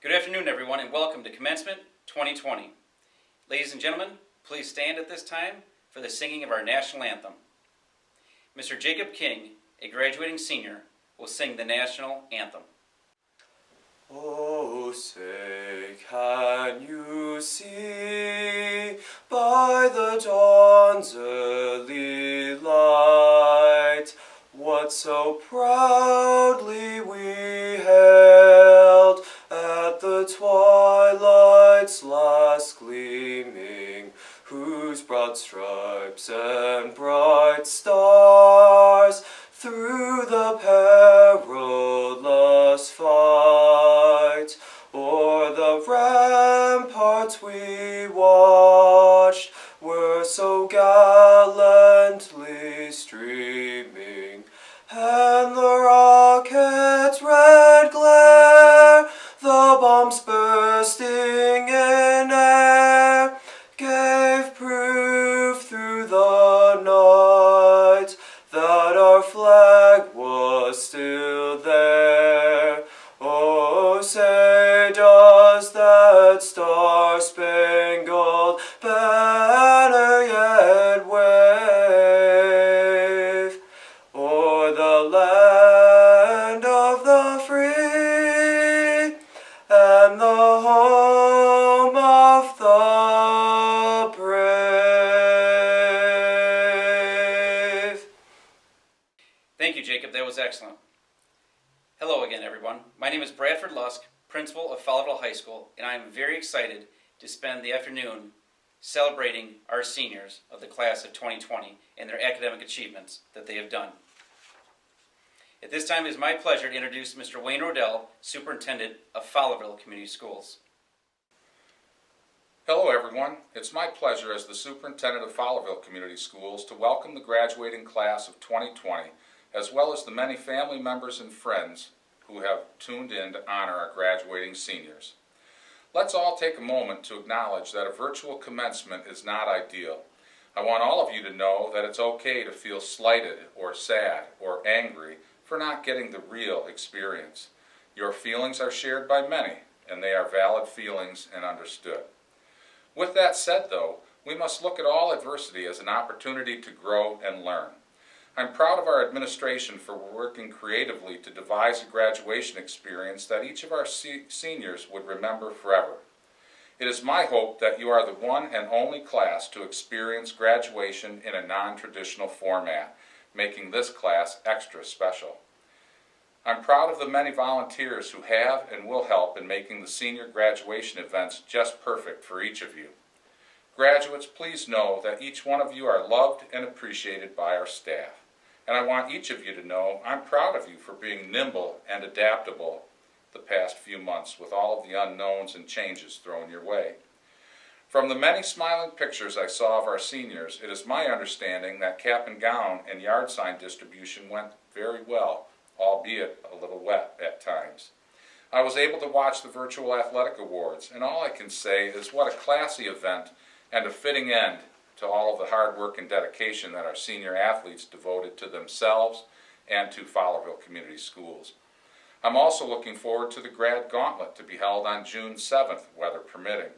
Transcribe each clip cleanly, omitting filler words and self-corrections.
Good afternoon, everyone, and welcome to Commencement 2020. Ladies and gentlemen, please stand at this time for the singing of our national anthem. Mr. Jacob King, a graduating senior, will sing the national anthem. Oh, say, can you see by the dawn's early light what so proudly we hailed at the twilight's last gleaming, whose broad stripes and bright stars through the perilous fight o'er the ramparts we watched were so gallantly streaming, and the rocket's red glare, the bombs bursting in air, gave proof through the night that our flag was still there. Oh, say, does that star-spangled banner yet wave o'er the land of the free and the home of the brave? Thank you, Jacob. That was excellent. Hello again, everyone. My name is Bradford Lusk, principal of Fowlerville High School, and I am very excited to spend the afternoon celebrating our seniors of the class of 2020 and their academic achievements that they have done. At this time, it is my pleasure to introduce Mr. Wayne Rodell, Superintendent of Fowlerville Community Schools. Hello everyone, it's my pleasure as the Superintendent of Fowlerville Community Schools to welcome the graduating class of 2020, as well as the many family members and friends who have tuned in to honor our graduating seniors. Let's all take a moment to acknowledge that a virtual commencement is not ideal. I want all of you to know that it's okay to feel slighted or sad or angry for not getting the real experience. Your feelings are shared by many, and they are valid feelings and understood. With that said, though, we must look at all adversity as an opportunity to grow and learn. I'm proud of our administration for working creatively to devise a graduation experience that each of our seniors would remember forever. It is my hope that you are the one and only class to experience graduation in a non-traditional format, making this class extra special. I'm proud of the many volunteers who have and will help in making the senior graduation events just perfect for each of you. Graduates, please know that each one of you are loved and appreciated by our staff. And I want each of you to know I'm proud of you for being nimble and adaptable the past few months with all of the unknowns and changes thrown your way. From the many smiling pictures I saw of our seniors, it is my understanding that cap and gown and yard sign distribution went very well, albeit a little wet at times. I was able to watch the virtual athletic awards, and all I can say is what a classy event and a fitting end to all of the hard work and dedication that our senior athletes devoted to themselves and to Fowlerville Community Schools. I'm also looking forward to the Grad Gauntlet to be held on June 7th, weather permitting.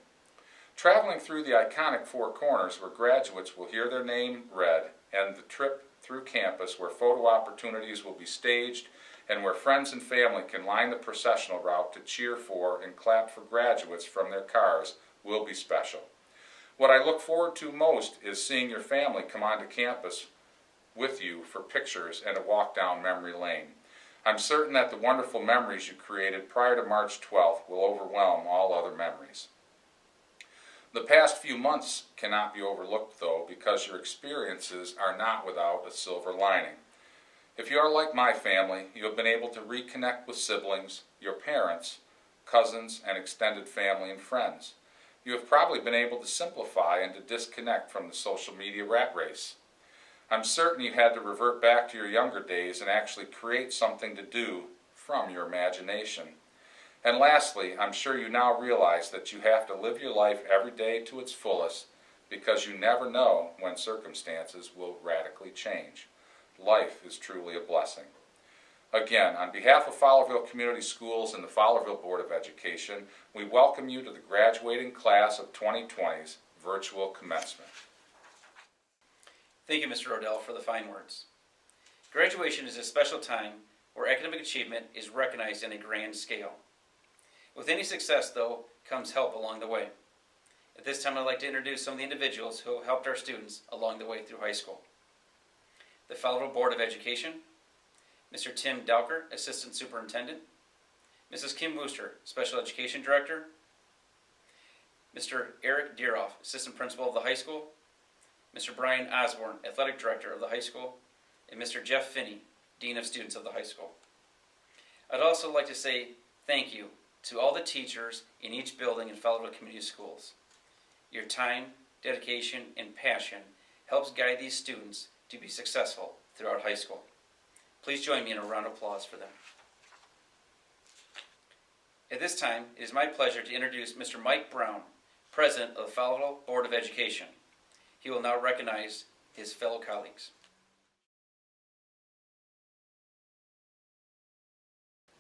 Traveling through the iconic Four Corners where graduates will hear their name read, and the trip through campus where photo opportunities will be staged and where friends and family can line the processional route to cheer for and clap for graduates from their cars will be special. What I look forward to most is seeing your family come onto campus with you for pictures and a walk down memory lane. I'm certain that the wonderful memories you created prior to March 12th will overwhelm all other memories. The past few months cannot be overlooked, though, because your experiences are not without a silver lining. If you are like my family, you have been able to reconnect with siblings, your parents, cousins, and extended family and friends. You have probably been able to simplify and to disconnect from the social media rat race. I'm certain you had to revert back to your younger days and actually create something to do from your imagination. And lastly, I'm sure you now realize that you have to live your life every day to its fullest because you never know when circumstances will radically change. Life is truly a blessing. Again, on behalf of Fowlerville Community Schools and the Fowlerville Board of Education, we welcome you to the graduating class of 2020's virtual commencement. Thank you, Mr. Rodell, for the fine words. Graduation is a special time where academic achievement is recognized in a grand scale. With any success, though, comes help along the way. At this time, I'd like to introduce some of the individuals who helped our students along the way through high school. The Fowlerville Board of Education, Mr. Tim Dowker, Assistant Superintendent, Mrs. Kim Wooster, Special Education Director, Mr. Eric Deeroff, Assistant Principal of the high school, Mr. Brian Osborne, Athletic Director of the high school, and Mr. Jeff Finney, Dean of Students of the high school. I'd also like to say thank you to all the teachers in each building in Fowlerville Community Schools. Your time, dedication, and passion helps guide these students to be successful throughout high school. Please join me in a round of applause for them. At this time, it is my pleasure to introduce Mr. Mike Brown, President of the Fowlerville Board of Education. He will now recognize his fellow colleagues.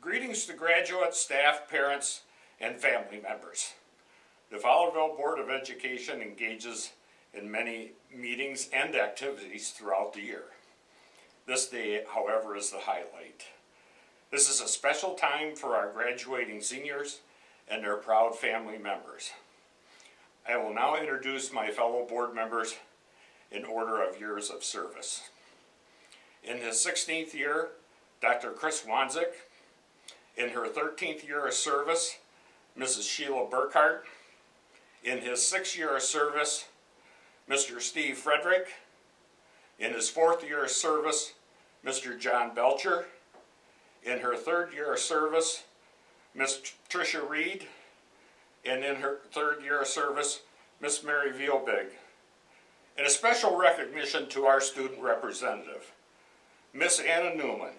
Greetings to graduates, staff, parents, and family members. The Fowlerville Board of Education engages in many meetings and activities throughout the year. This day, however, is the highlight. This is a special time for our graduating seniors and their proud family members. I will now introduce my fellow board members in order of years of service. In his 16th year, Dr. Chris Wanzik. In her 13th year of service, Mrs. Sheila Burkhart. In his 6th year of service, Mr. Steve Frederick. In his 4th year of service, Mr. John Belcher. In her 3rd year of service, Ms. Tricia Reed. And in her 3rd year of service, Miss Mary Vielbig. And a special recognition to our student representative, Miss Anna Newman.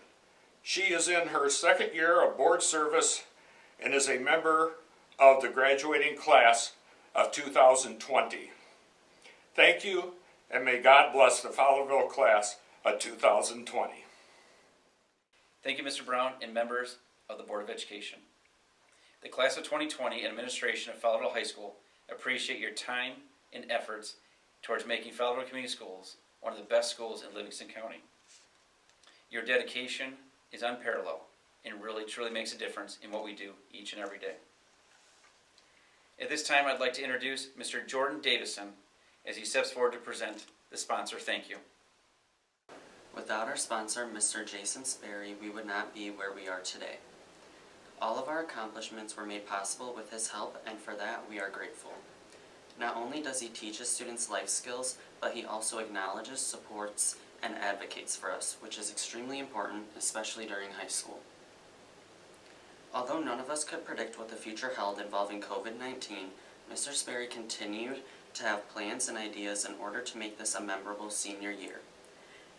She is in her 2nd year of board service and is a member of the graduating class of 2020. Thank you, and may God bless the Fowlerville class of 2020. Thank you, Mr. Brown, and members of the Board of Education. The class of 2020 and administration of Fowlerville High School appreciate your time and efforts towards making Fowlerville Community Schools one of the best schools in Livingston County. Your dedication is unparalleled and really truly makes a difference in what we do each and every day. At this time, I'd like to introduce Mr. Jordan Davison as he steps forward to present the sponsor thank you. Without our sponsor, Mr. Jason Sperry, we would not be where we are today. All of our accomplishments were made possible with his help, and for that we are grateful. Not only does he teach his students life skills, but he also acknowledges, supports, and advocates for us, which is extremely important, especially during high school. Although none of us could predict what the future held involving COVID-19, Mr. Sperry continued to have plans and ideas in order to make this a memorable senior year.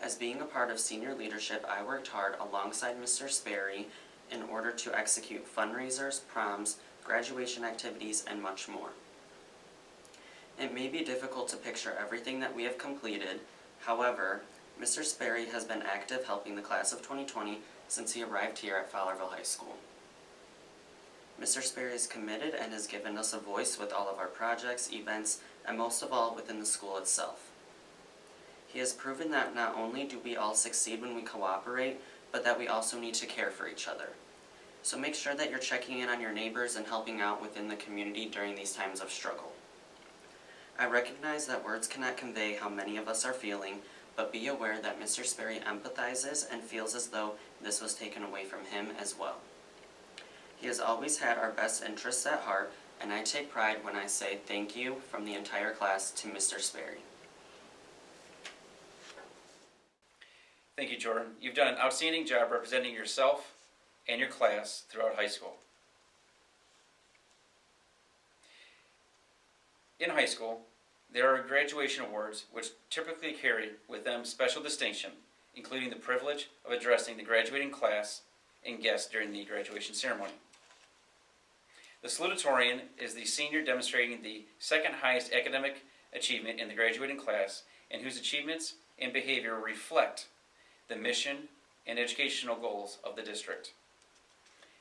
As being a part of senior leadership, I worked hard alongside Mr. Sperry in order to execute fundraisers, proms, graduation activities, and much more. It may be difficult to picture everything that we have completed. However, Mr. Sperry has been active helping the class of 2020 since he arrived here at Fowlerville High School. Mr. Sperry is committed and has given us a voice with all of our projects, events, and most of all within the school itself. He has proven that not only do we all succeed when we cooperate, but that we also need to care for each other. So make sure that you're checking in on your neighbors and helping out within the community during these times of struggle. I recognize that words cannot convey how many of us are feeling, but be aware that Mr. Sperry empathizes and feels as though this was taken away from him as well. He has always had our best interests at heart, and I take pride when I say thank you from the entire class to Mr. Sperry. Thank you, Jordan. You've done an outstanding job representing yourself and your class throughout high school. In high school, there are graduation awards which typically carry with them special distinction, including the privilege of addressing the graduating class and guests during the graduation ceremony. The salutatorian is the senior demonstrating the second highest academic achievement in the graduating class and whose achievements and behavior reflect the mission and educational goals of the district.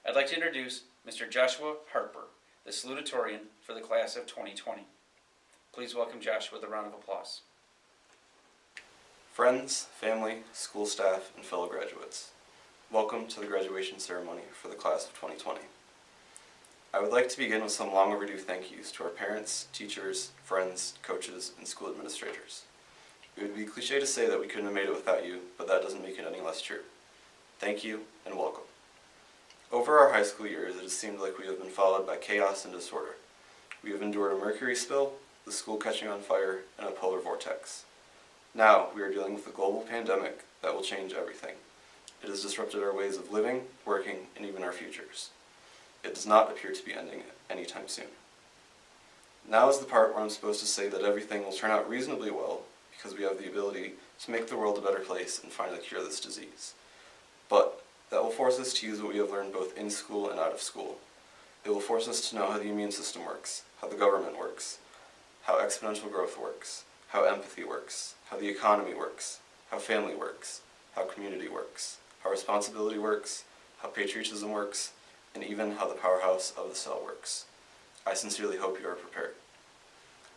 I'd like to introduce Mr. Joshua Harper, the salutatorian for the class of 2020. Please welcome Joshua with a round of applause. Friends, family, school staff, and fellow graduates, welcome to the graduation ceremony for the class of 2020. I would like to begin with some long overdue thank yous to our parents, teachers, friends, coaches, and school administrators. It would be cliche to say that we couldn't have made it without you, but that doesn't make it any less true. Thank you and welcome. Over our high school years, it has seemed like we have been followed by chaos and disorder. We have endured a mercury spill, the school catching on fire, and a polar vortex. Now we are dealing with a global pandemic that will change everything. It has disrupted our ways of living, working, and even our futures. It does not appear to be ending anytime soon. Now is the part where I'm supposed to say that everything will turn out reasonably well because we have the ability to make the world a better place and finally cure this disease. But that will force us to use what we have learned both in school and out of school. It will force us to know how the immune system works, how the government works, how exponential growth works, how empathy works, how the economy works, how family works, how community works, how responsibility works, how patriotism works, and even how the powerhouse of the cell works. I sincerely hope you are prepared.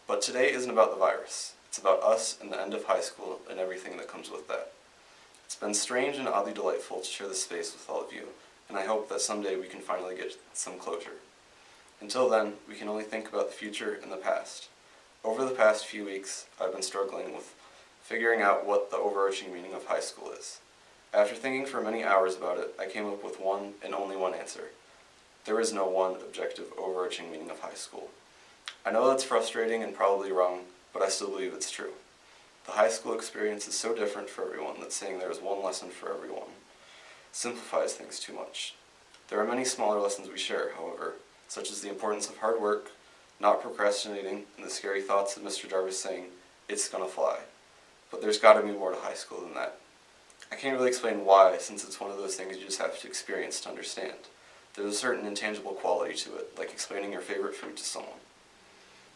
But today isn't about the virus. It's about us and the end of high school and everything that comes with that. It's been strange and oddly delightful to share this space with all of you, and I hope that someday we can finally get some closure. Until then, we can only think about the future and the past. Over the past few weeks, I've been struggling with figuring out what the overarching meaning of high school is. After thinking for many hours about it, I came up with one and only one answer. There is no one objective overarching meaning of high school. I know that's frustrating and probably wrong, but I still believe it's true. The high school experience is so different for everyone that saying there is one lesson for everyone simplifies things too much. There are many smaller lessons we share, however, such as the importance of hard work, not procrastinating, and the scary thoughts of Mr. Jarvis saying, "It's gonna fly." But there's gotta be more to high school than that. I can't really explain why, since it's one of those things you just have to experience to understand. There's a certain intangible quality to it, like explaining your favorite food to someone.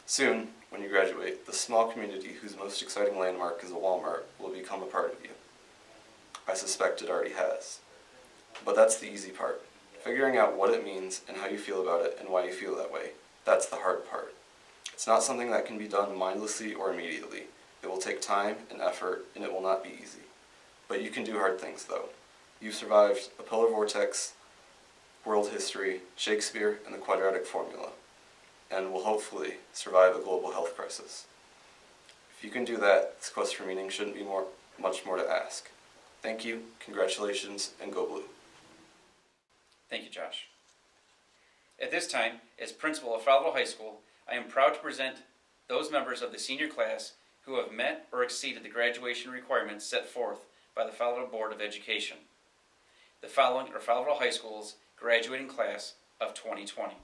Soon, when you graduate, the small community whose most exciting landmark is a Walmart will become a part of you. I suspect it already has. But that's the easy part. Figuring out what it means and how you feel about it and why you feel that way. That's the hard part. It's not something that can be done mindlessly or immediately. It will take time and effort, and it will not be easy. But you can do hard things, though. You've survived a polar vortex, world history, Shakespeare, and the quadratic formula, and will hopefully survive a global health crisis. If you can do that, this quest for meaning shouldn't be much more to ask. Thank you, congratulations, and go blue. Thank you, Josh. At this time, as principal of Fowlerville High School, I am proud to present those members of the senior class who have met or exceeded the graduation requirements set forth by the Fowlerville Board of Education. The following are Fowlerville High School's graduating class of 2020.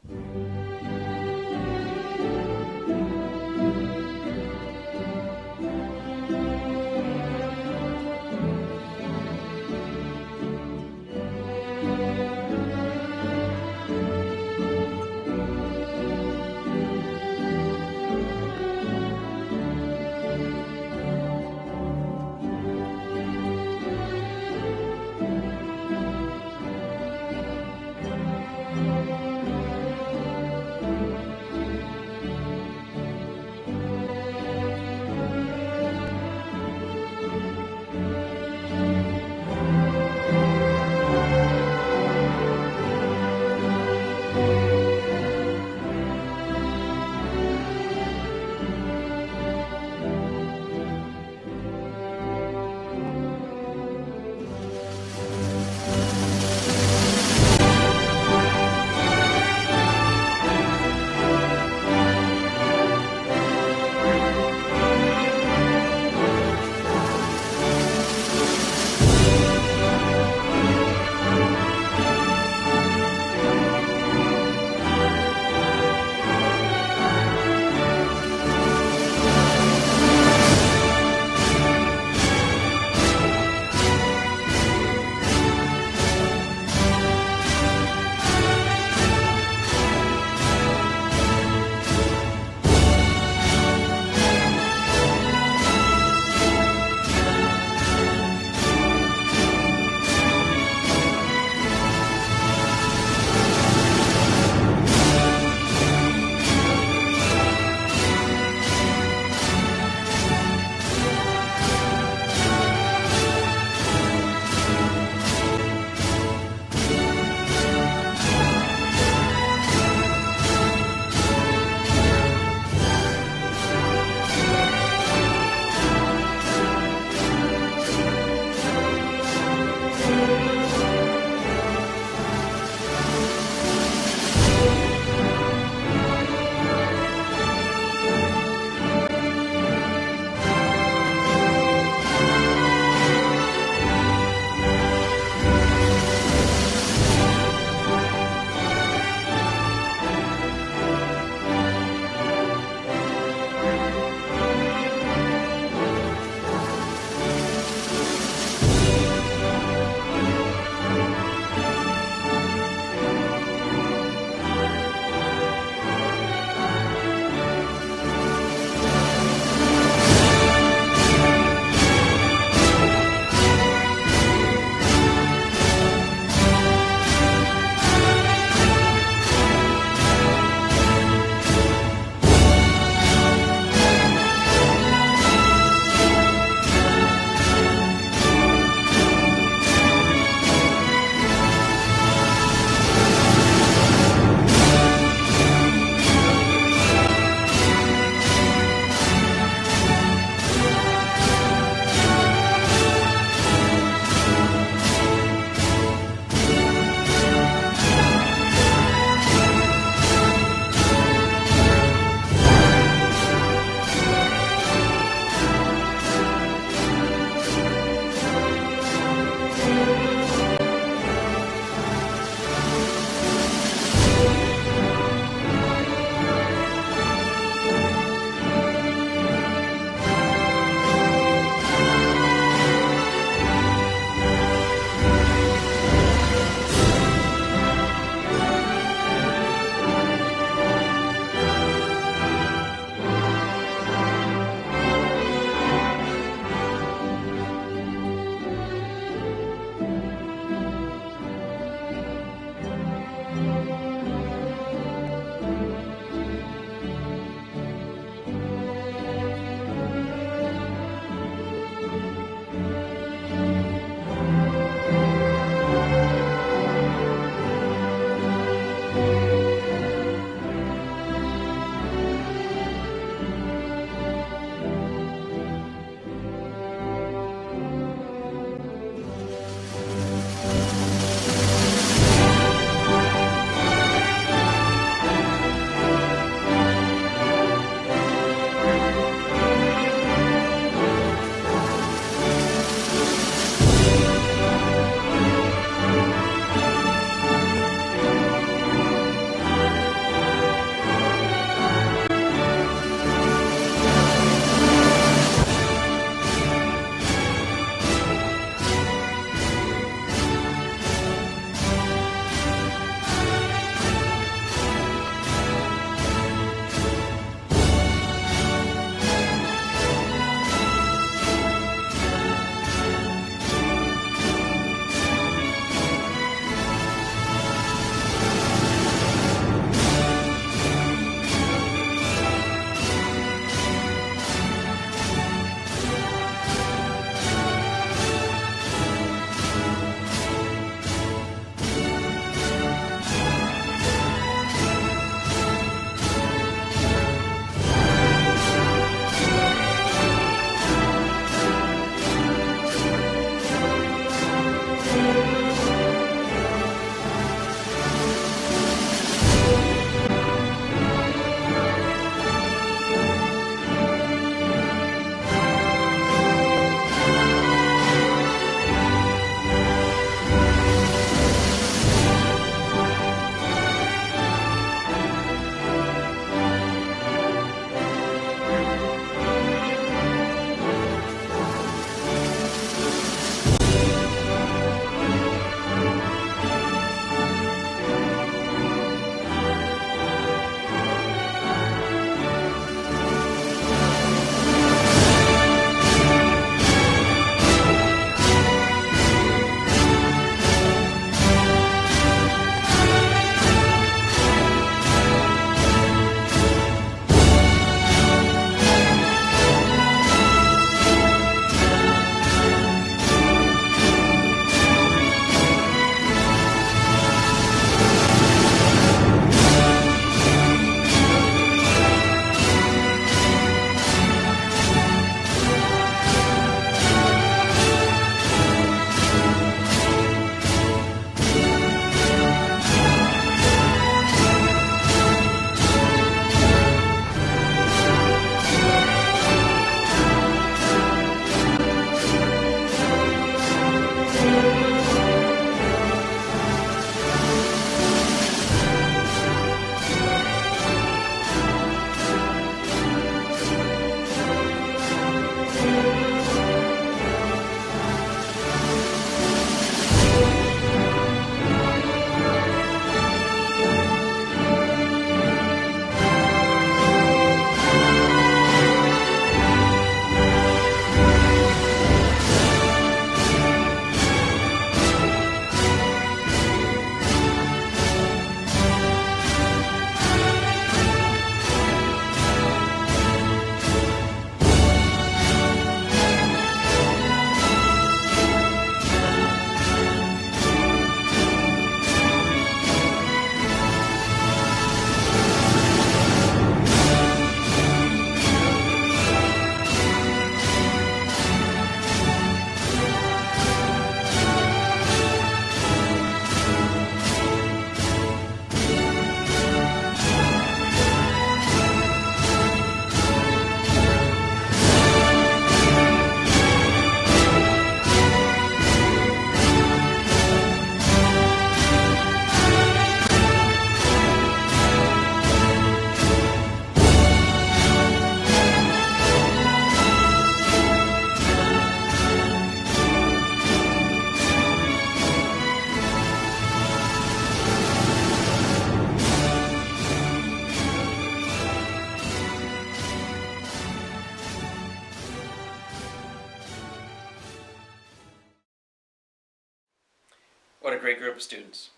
of students.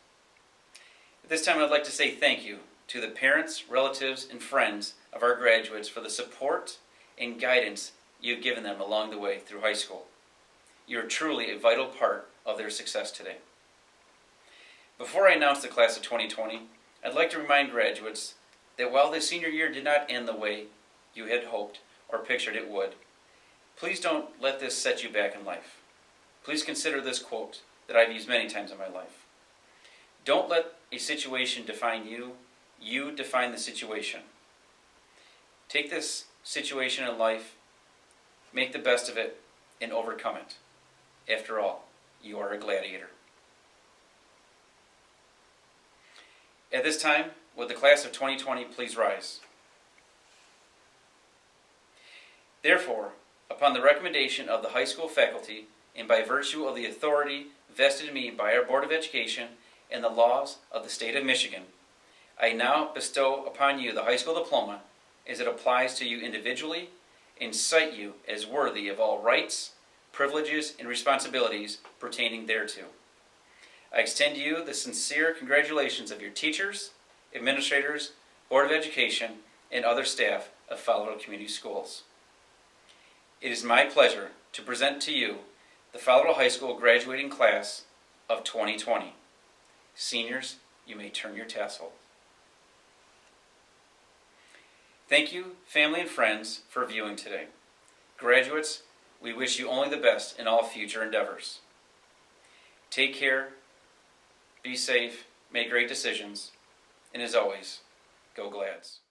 At this time, I'd like to say thank you to the parents, relatives, and friends of our graduates for the support and guidance you've given them along the way through high school. You are truly a vital part of their success today. Before I announce the class of 2020, I'd like to remind graduates that while the senior year did not end the way you had hoped or pictured it would, please don't let this set you back in life. Please consider this quote that I've used many times in my life. Don't let a situation define you, you define the situation. Take this situation in life, make the best of it, and overcome it. After all, you are a gladiator. At this time, would the class of 2020 please rise? Therefore, upon the recommendation of the high school faculty and by virtue of the authority vested in me by our Board of Education and the laws of the state of Michigan, I now bestow upon you the high school diploma as it applies to you individually and cite you as worthy of all rights, privileges, and responsibilities pertaining thereto. I extend to you the sincere congratulations of your teachers, administrators, Board of Education, and other staff of Fowlerville Community Schools. It is my pleasure to present to you the Fowlerville High School graduating class of 2020. Seniors, you may turn your tassel. Thank you, family and friends, for viewing today. Graduates, we wish you only the best in all future endeavors. Take care, be safe, make great decisions, and as always, go Glads.